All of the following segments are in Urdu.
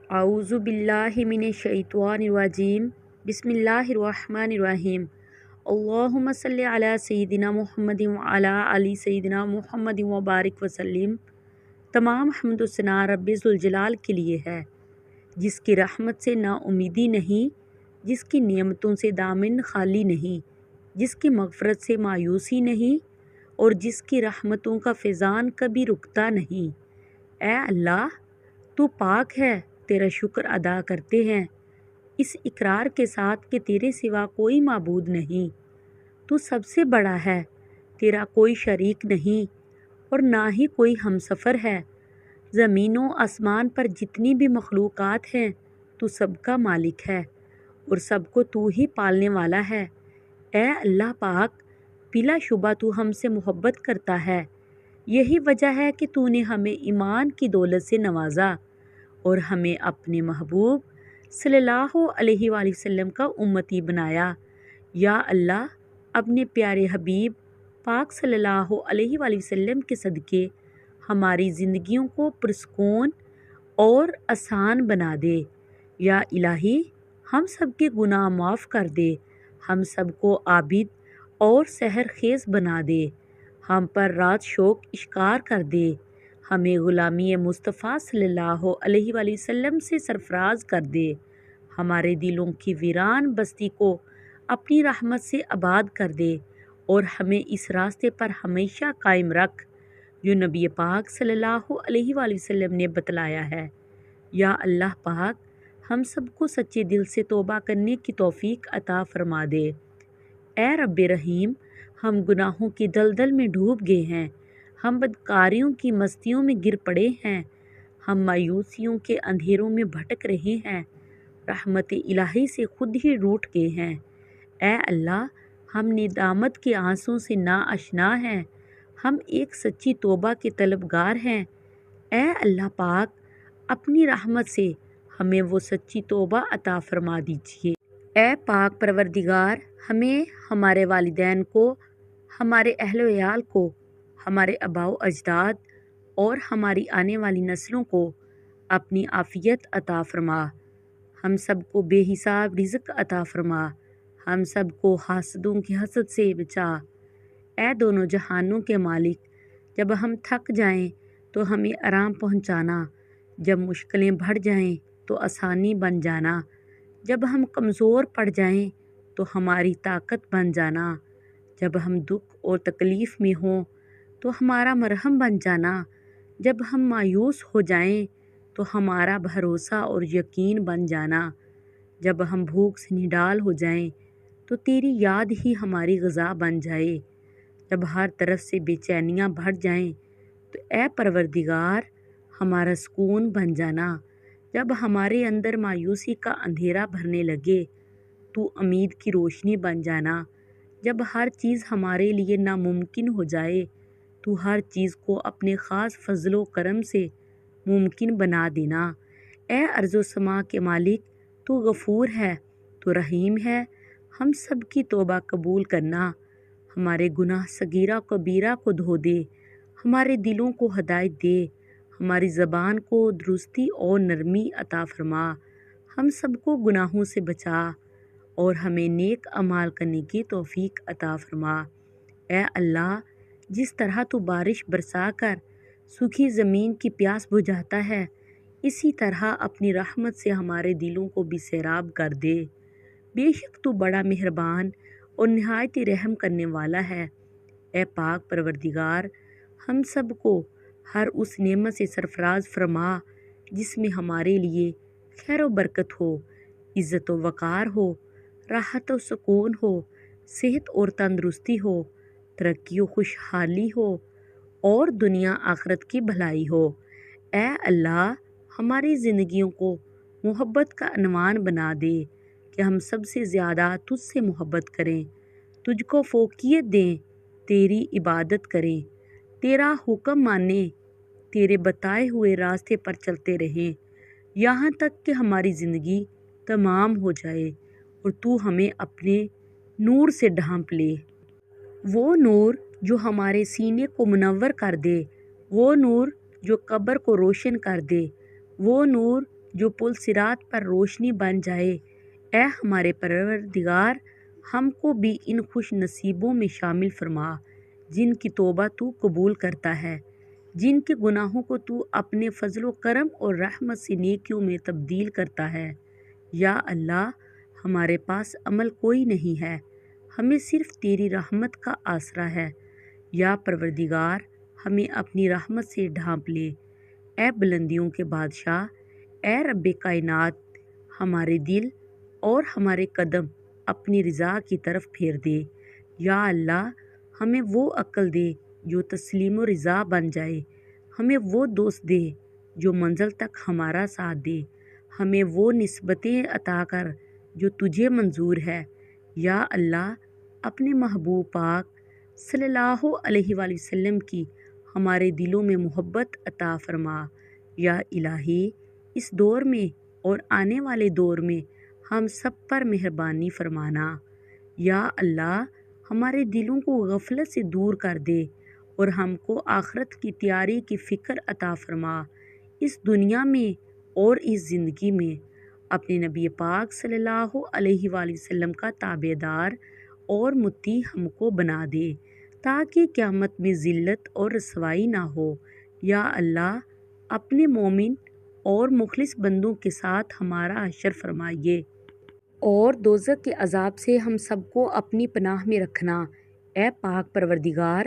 اعوذ باللہ من الشیطان الرجیم بسم اللہ الرحمن الرحیم اللہم صلی علی سیدنا محمد وعلی آل سیدنا محمد وبارک وسلم۔ تمام حمد و ثنا رب ذوالجلال کے لیے ہے، جس کی رحمت سے نا امیدی نہیں، جس کی نعمتوں سے دامن خالی نہیں، جس کی مغفرت سے مایوسی نہیں، اور جس کی رحمتوں کا فیضان کبھی رکتا نہیں۔ اے اللہ، تو پاک ہے، تیرا شکر ادا کرتے ہیں اس اقرار کے ساتھ کہ تیرے سوا کوئی معبود نہیں، تو سب سے بڑا ہے، تیرا کوئی شریک نہیں اور نہ ہی کوئی ہمسفر ہے۔ زمین و آسمان پر جتنی بھی مخلوقات ہیں تو سب کا مالک ہے اور سب کو تو ہی پالنے والا ہے۔ اے اللہ پاک، بلا شبہ تو ہم سے محبت کرتا ہے، یہی وجہ ہے کہ تو نے ہمیں ایمان کی دولت سے نوازا اور ہمیں اپنے محبوب صلی اللہ علیہ وآلہ وسلم کا امتی بنایا۔ یا اللہ، اپنے پیارے حبیب پاک صلی اللہ علیہ وآلہ وسلم کے صدقے ہماری زندگیوں کو پرسکون اور آسان بنا دے۔ یا الہی، ہم سب کے گناہ معاف کر دے، ہم سب کو عابد اور سحر خیز بنا دے، ہم پر رات شوق اشکار کر دے، ہمیں غلامی مصطفیٰ صلی اللہ علیہ وآلہ وسلم سے سرفراز کر دے، ہمارے دلوں کی ویران بستی کو اپنی رحمت سے آباد کر دے اور ہمیں اس راستے پر ہمیشہ قائم رکھ جو نبی پاک صلی اللہ علیہ وآلہ وسلم نے بتلایا ہے۔ یا اللہ پاک، ہم سب کو سچے دل سے توبہ کرنے کی توفیق عطا فرما دے۔ اے رب رحیم، ہم گناہوں کی دلدل میں ڈوب گئے ہیں، ہم بدکاریوں کی مستیوں میں گر پڑے ہیں، ہم مایوسیوں کے اندھیروں میں بھٹک رہے ہیں، رحمت الہی سے خود ہی روٹھ گئے ہیں۔ اے اللہ، ہم ندامت کے آنسوں سے ناآشنا ہیں، ہم ایک سچی توبہ کے طلبگار ہیں۔ اے اللہ پاک، اپنی رحمت سے ہمیں وہ سچی توبہ عطا فرما دیجیے۔ اے پاک پروردگار، ہمیں، ہمارے والدین کو، ہمارے اہل و عیال کو، ہمارے آباء و اجداد اور ہماری آنے والی نسلوں کو اپنی عافیت عطا فرما، ہم سب کو بے حساب رزق عطا فرما، ہم سب کو حاسدوں کی حسد سے بچا۔ اے دونوں جہانوں کے مالک، جب ہم تھک جائیں تو ہمیں آرام پہنچانا، جب مشکلیں بڑھ جائیں تو آسانی بن جانا، جب ہم کمزور پڑ جائیں تو ہماری طاقت بن جانا، جب ہم دکھ اور تکلیف میں ہوں تو ہمارا مرہم بن جانا، جب ہم مایوس ہو جائیں تو ہمارا بھروسہ اور یقین بن جانا، جب ہم بھوک سے نڈال ہو جائیں تو تیری یاد ہی ہماری غذا بن جائے، جب ہر طرف سے بے چینیاں بڑھ جائیں تو اے پروردگار ہمارا سکون بن جانا، جب ہمارے اندر مایوسی کا اندھیرا بھرنے لگے تو امید کی روشنی بن جانا، جب ہر چیز ہمارے لیے ناممکن ہو جائے تو ہر چیز کو اپنے خاص فضل و کرم سے ممکن بنا دینا۔ اے ارض و سما کے مالک، تو غفور ہے، تو رحیم ہے، ہم سب کی توبہ قبول کرنا، ہمارے گناہ صغیرہ کبیرہ کو دھو دے، ہمارے دلوں کو ہدایت دے، ہماری زبان کو درستی اور نرمی عطا فرما، ہم سب کو گناہوں سے بچا اور ہمیں نیک اعمال کرنے کی توفیق عطا فرما۔ اے اللہ، جس طرح تو بارش برسا کر سوکھی زمین کی پیاس بجھاتا ہے، اسی طرح اپنی رحمت سے ہمارے دلوں کو بھی سیراب کر دے۔ بے شک تو بڑا مہربان اور نہایت رحم کرنے والا ہے۔ اے پاک پروردگار، ہم سب کو ہر اس نعمت سے سرفراز فرما جس میں ہمارے لیے خیر و برکت ہو، عزت و وقار ہو، راحت و سکون ہو، صحت اور تندرستی ہو، ترقی و خوشحالی ہو اور دنیا آخرت کی بھلائی ہو۔ اے اللہ، ہماری زندگیوں کو محبت کا عنوان بنا دے کہ ہم سب سے زیادہ تجھ سے محبت کریں، تجھ کو فوقیت دیں، تیری عبادت کریں، تیرا حکم مانیں، تیرے بتائے ہوئے راستے پر چلتے رہیں یہاں تک کہ ہماری زندگی تمام ہو جائے اور تو ہمیں اپنے نور سے ڈھانپ لے۔ وہ نور جو ہمارے سینے کو منور کر دے، وہ نور جو قبر کو روشن کر دے، وہ نور جو پل صراط پر روشنی بن جائے۔ اے ہمارے پروردگار، ہم کو بھی ان خوش نصیبوں میں شامل فرما جن کی توبہ تو قبول کرتا ہے، جن کے گناہوں کو تو اپنے فضل و کرم اور رحمت سے نیکیوں میں تبدیل کرتا ہے۔ یا اللہ، ہمارے پاس عمل کوئی نہیں ہے، ہمیں صرف تیری رحمت کا آسرا ہے۔ یا پروردگار، ہمیں اپنی رحمت سے ڈھانپ لے۔ اے بلندیوں کے بادشاہ، اے رب کائنات، ہمارے دل اور ہمارے قدم اپنی رضا کی طرف پھیر دے۔ یا اللہ، ہمیں وہ عقل دے جو تسلیم و رضا بن جائے، ہمیں وہ دوست دے جو منزل تک ہمارا ساتھ دے، ہمیں وہ نسبتیں عطا کر جو تجھے منظور ہے۔ یا اللہ، اپنے محبوب پاک صلی اللہ علیہ وآلہ وسلم کی ہمارے دلوں میں محبت عطا فرما۔ یا الہی، اس دور میں اور آنے والے دور میں ہم سب پر مہربانی فرمانا۔ یا اللہ، ہمارے دلوں کو غفلت سے دور کر دے اور ہم کو آخرت کی تیاری کی فکر عطا فرما۔ اس دنیا میں اور اس زندگی میں اپنے نبی پاک صلی اللہ علیہ وآلہ وسلم کا تابع دار اور مطیع ہم کو بنا دے تاکہ قیامت میں ذلت اور رسوائی نہ ہو۔ یا اللہ، اپنے مومن اور مخلص بندوں کے ساتھ ہمارا حشر فرمائیے اور دوزخ کے عذاب سے ہم سب کو اپنی پناہ میں رکھنا۔ اے پاک پروردگار،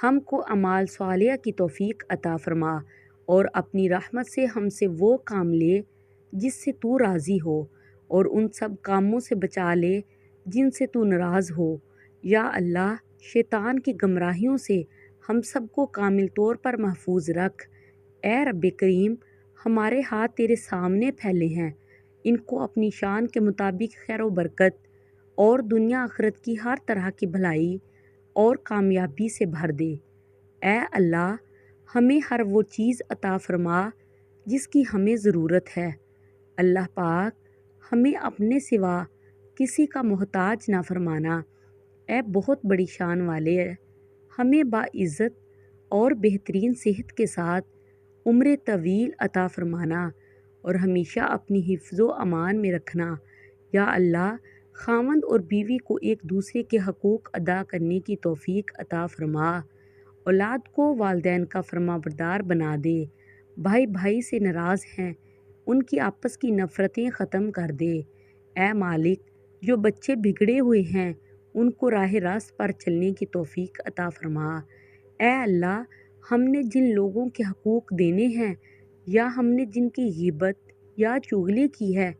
ہم کو اعمال صالحہ کی توفیق عطا فرما اور اپنی رحمت سے ہم سے وہ کام لے جس سے تو راضی ہو، اور ان سب کاموں سے بچا لے جن سے تو ناراض ہو۔ یا اللہ، شیطان کی گمراہیوں سے ہم سب کو کامل طور پر محفوظ رکھ۔ اے رب کریم، ہمارے ہاتھ تیرے سامنے پھیلے ہیں، ان کو اپنی شان کے مطابق خیر و برکت اور دنیا آخرت کی ہر طرح کی بھلائی اور کامیابی سے بھر دے۔ اے اللہ، ہمیں ہر وہ چیز عطا فرما جس کی ہمیں ضرورت ہے۔ اللہ پاک، ہمیں اپنے سوا کسی کا محتاج نہ فرمانا۔ اے بہت بڑی شان والے، ہمیں باعزت اور بہترین صحت کے ساتھ عمر طویل عطا فرمانا اور ہمیشہ اپنی حفظ و امان میں رکھنا۔ یا اللہ، خاوند اور بیوی کو ایک دوسرے کے حقوق ادا کرنے کی توفیق عطا فرما، اولاد کو والدین کا فرما بردار بنا دے، بھائی بھائی سے ناراض ہیں ان کی آپس کی نفرتیں ختم کر دے۔ اے مالک، جو بچے بگڑے ہوئے ہیں ان کو راہ راست پر چلنے کی توفیق عطا فرما۔ اے اللہ، ہم نے جن لوگوں کے حقوق دینے ہیں یا ہم نے جن کی غیبت یا چغلی کی ہے،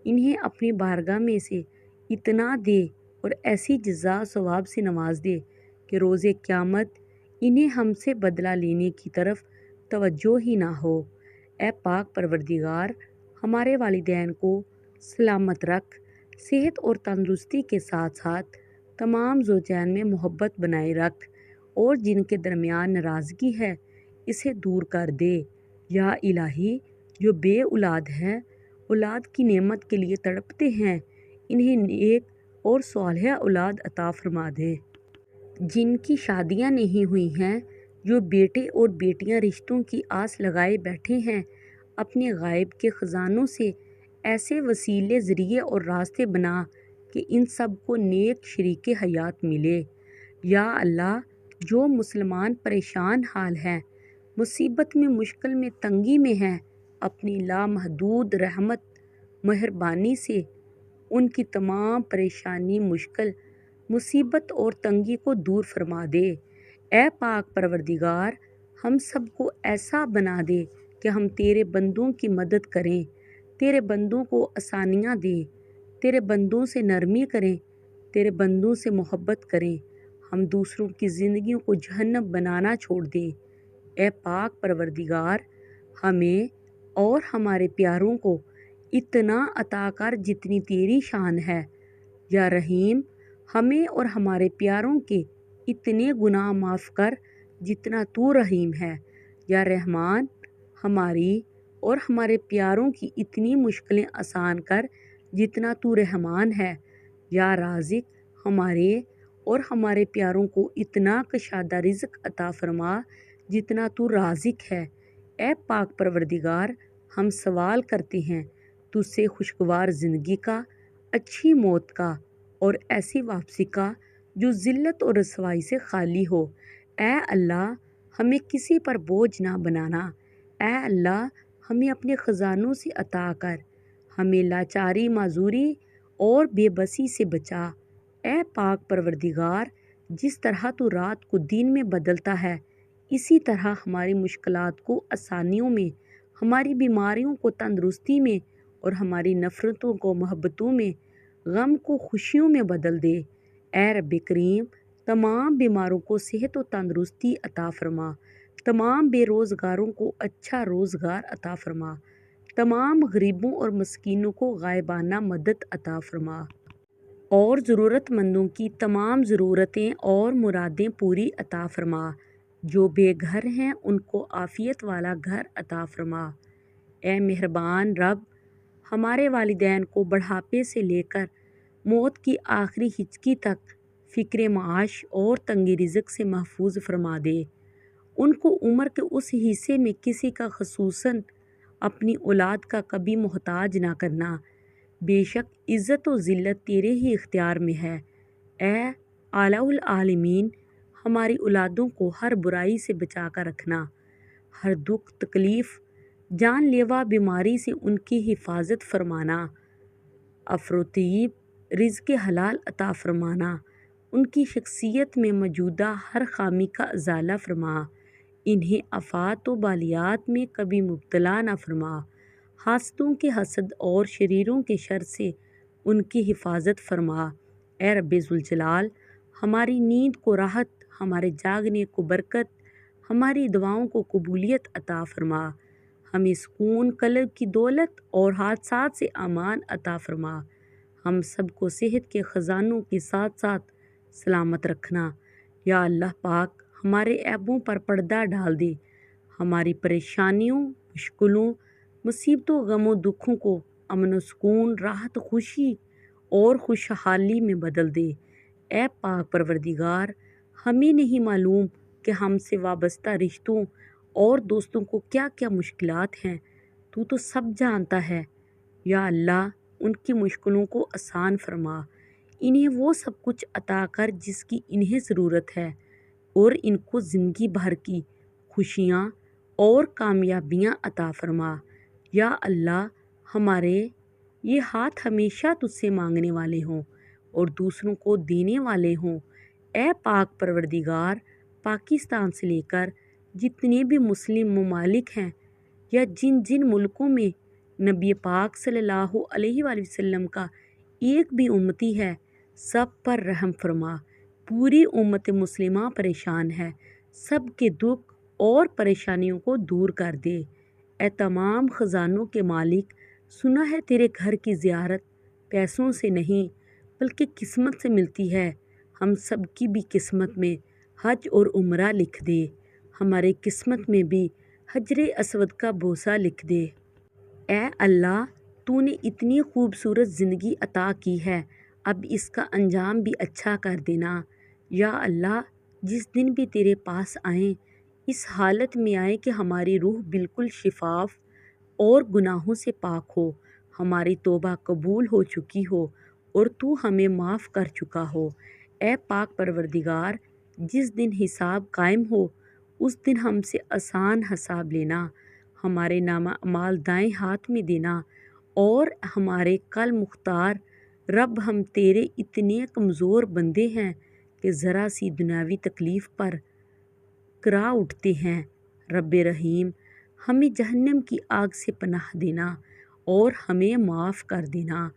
انہیں اپنی بارگاہ میں سے اتنا دے اور ایسی جزا ثواب سے نواز دے کہ روز قیامت انہیں ہم سے بدلہ لینے کی طرف توجہ ہی نہ ہو۔ اے پاک پروردگار، ہمارے والدین کو سلامت رکھ، صحت اور تندرستی کے ساتھ ساتھ تمام زوجین میں محبت بنائے رکھ، اور جن کے درمیان ناراضگی ہے اسے دور کر دے۔ یا الہی، جو بے اولاد ہیں، اولاد کی نعمت کے لیے تڑپتے ہیں، انہیں نیک اور صالحہ اولاد عطا فرما دے۔ جن کی شادیاں نہیں ہوئی ہیں، جو بیٹے اور بیٹیاں رشتوں کی آس لگائے بیٹھے ہیں، اپنے غائب کے خزانوں سے ایسے وسیلے، ذریعے اور راستے بنا کہ ان سب کو نیک شریک حیات ملے۔ یا اللہ، جو مسلمان پریشان حال ہیں، مصیبت میں، مشکل میں، تنگی میں ہیں، اپنی لامحدود رحمت مہربانی سے ان کی تمام پریشانی، مشکل، مصیبت اور تنگی کو دور فرما دے۔ اے پاک پروردگار، ہم سب کو ایسا بنا دے کہ ہم تیرے بندوں کی مدد کریں، تیرے بندوں کو آسانیاں دیں، تیرے بندوں سے نرمی کریں، تیرے بندوں سے محبت کریں، ہم دوسروں کی زندگیوں کو جہنم بنانا چھوڑ دیں۔ اے پاک پروردگار، ہمیں اور ہمارے پیاروں کو اتنا عطا کر جتنی تیری شان ہے۔ یا رحیم، ہمیں اور ہمارے پیاروں کے اتنے گناہ معاف کر جتنا تو رحیم ہے۔ یا رحمان، ہماری اور ہمارے پیاروں کی اتنی مشکلیں آسان کر جتنا تو رحمان ہے۔ یا رازق، ہمارے اور ہمارے پیاروں کو اتنا کشادہ رزق عطا فرما جتنا تو رازق ہے۔ اے پاک پروردگار، ہم سوال کرتے ہیں تجھ سے خوشگوار زندگی کا، اچھی موت کا اور ایسی واپسی کا جو ذلت اور رسوائی سے خالی ہو۔ اے اللہ ہمیں کسی پر بوجھ نہ بنانا۔ اے اللہ ہمیں اپنے خزانوں سے عطا کر، ہمیں لاچاری، معذوری اور بے بسی سے بچا۔ اے پاک پروردگار، جس طرح تو رات کو دن میں بدلتا ہے، اسی طرح ہماری مشکلات کو آسانیوں میں، ہماری بیماریوں کو تندرستی میں اور ہماری نفرتوں کو محبتوں میں، غم کو خوشیوں میں بدل دے۔ اے رب کریم، تمام بیماروں کو صحت و تندرستی عطا فرما، تمام بے روزگاروں کو اچھا روزگار عطا فرما، تمام غریبوں اور مسکینوں کو غائبانہ مدد عطا فرما، اور ضرورت مندوں کی تمام ضرورتیں اور مرادیں پوری عطا فرما۔ جو بے گھر ہیں ان کو عافیت والا گھر عطا فرما۔ اے مہربان رب، ہمارے والدین کو بڑھاپے سے لے کر موت کی آخری ہچکی تک فکر معاش اور تنگ رزق سے محفوظ فرما دے۔ ان کو عمر کے اس حصے میں کسی کا، خصوصاً اپنی اولاد کا کبھی محتاج نہ کرنا۔ بے شک عزت و ذلت تیرے ہی اختیار میں ہے۔ اے الہ العالمین، ہماری اولادوں کو ہر برائی سے بچا کر رکھنا، ہر دکھ تکلیف، جان لیوا بیماری سے ان کی حفاظت فرمانا، افروطیب رزق حلال عطا فرمانا، ان کی شخصیت میں موجودہ ہر خامی کا ازالہ فرما، انہیں آفات و بالیات میں کبھی مبتلا نہ فرما، حاسدوں کے حسد اور شریروں کے شر سے ان کی حفاظت فرما۔ اے رب ذوالجلال، ہماری نیند کو راحت، ہمارے جاگنے کو برکت، ہماری دعاؤں کو قبولیت عطا فرما، ہمیں سکون، قلب کی دولت اور حادثات سے امان عطا فرما، ہم سب کو صحت کے خزانوں کے ساتھ ساتھ سلامت رکھنا۔ یا اللہ پاک، ہمارے عیبوں پر پردہ ڈال دے، ہماری پریشانیوں، مشکلوں، مصیبتوں، غم و دکھوں کو امن و سکون، راحت، خوشی اور خوشحالی میں بدل دے۔ اے پاک پروردگار، ہمیں نہیں معلوم کہ ہم سے وابستہ رشتوں اور دوستوں کو کیا کیا مشکلات ہیں، تو سب جانتا ہے۔ یا اللہ ان کی مشکلوں کو آسان فرما، انہیں وہ سب کچھ عطا کر جس کی انہیں ضرورت ہے، اور ان کو زندگی بھر کی خوشیاں اور کامیابیاں عطا فرما۔ یا اللہ ہمارے یہ ہاتھ ہمیشہ تجھ سے مانگنے والے ہوں اور دوسروں کو دینے والے ہوں۔ اے پاک پروردگار، پاکستان سے لے کر جتنے بھی مسلم ممالک ہیں، یا جن جن ملکوں میں نبی پاک صلی اللہ علیہ وآلہ وسلم کا ایک بھی امتی ہے، سب پر رحم فرما۔ پوری امت مسلمہ پریشان ہے، سب کے دکھ اور پریشانیوں کو دور کر دے۔ اے تمام خزانوں کے مالک، سنا ہے تیرے گھر کی زیارت پیسوں سے نہیں بلکہ قسمت سے ملتی ہے۔ ہم سب کی بھی قسمت میں حج اور عمرہ لکھ دے، ہمارے قسمت میں بھی حجر اسود کا بوسہ لکھ دے۔ اے اللہ، تو نے اتنی خوبصورت زندگی عطا کی ہے، اب اس کا انجام بھی اچھا کر دینا۔ یا اللہ، جس دن بھی تیرے پاس آئیں، اس حالت میں آئیں کہ ہماری روح بالکل شفاف اور گناہوں سے پاک ہو، ہماری توبہ قبول ہو چکی ہو اور تو ہمیں معاف کر چکا ہو۔ اے پاک پروردگار، جس دن حساب قائم ہو اس دن ہم سے آسان حساب لینا، ہمارے نامہ اعمال دائیں ہاتھ میں دینا، اور ہمارے کل مختار رب، ہم تیرے اتنے کمزور بندے ہیں کہ ذرا سی دنیاوی تکلیف پر کرا اٹھتے ہیں۔ رب رحیم، ہمیں جہنم کی آگ سے پناہ دینا اور ہمیں معاف کر دینا،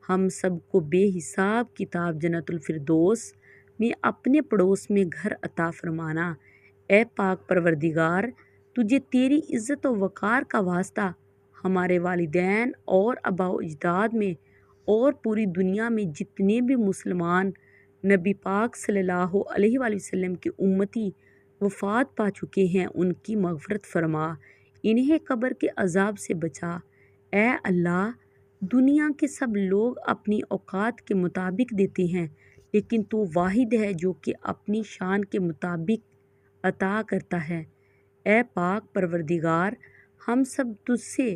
ہم سب کو بے حساب کتاب جنت الفردوس میں اپنے پڑوس میں گھر عطا فرمانا۔ اے پاک پروردگار، تجھے تیری عزت و وقار کا واسطہ ہمارے والدین اور آباء و اجداد میں اور پوری دنیا میں جتنے بھی مسلمان نبی پاک صلی اللہ علیہ وآلہ وسلم کے امتی وفات پا چکے ہیں، ان کی مغفرت فرما، انہیں قبر کے عذاب سے بچا۔ اے اللہ، دنیا کے سب لوگ اپنی اوقات کے مطابق دیتے ہیں، لیکن تو واحد ہے جو کہ اپنی شان کے مطابق عطا کرتا ہے۔ اے پاک پروردگار، ہم سب تجھ سے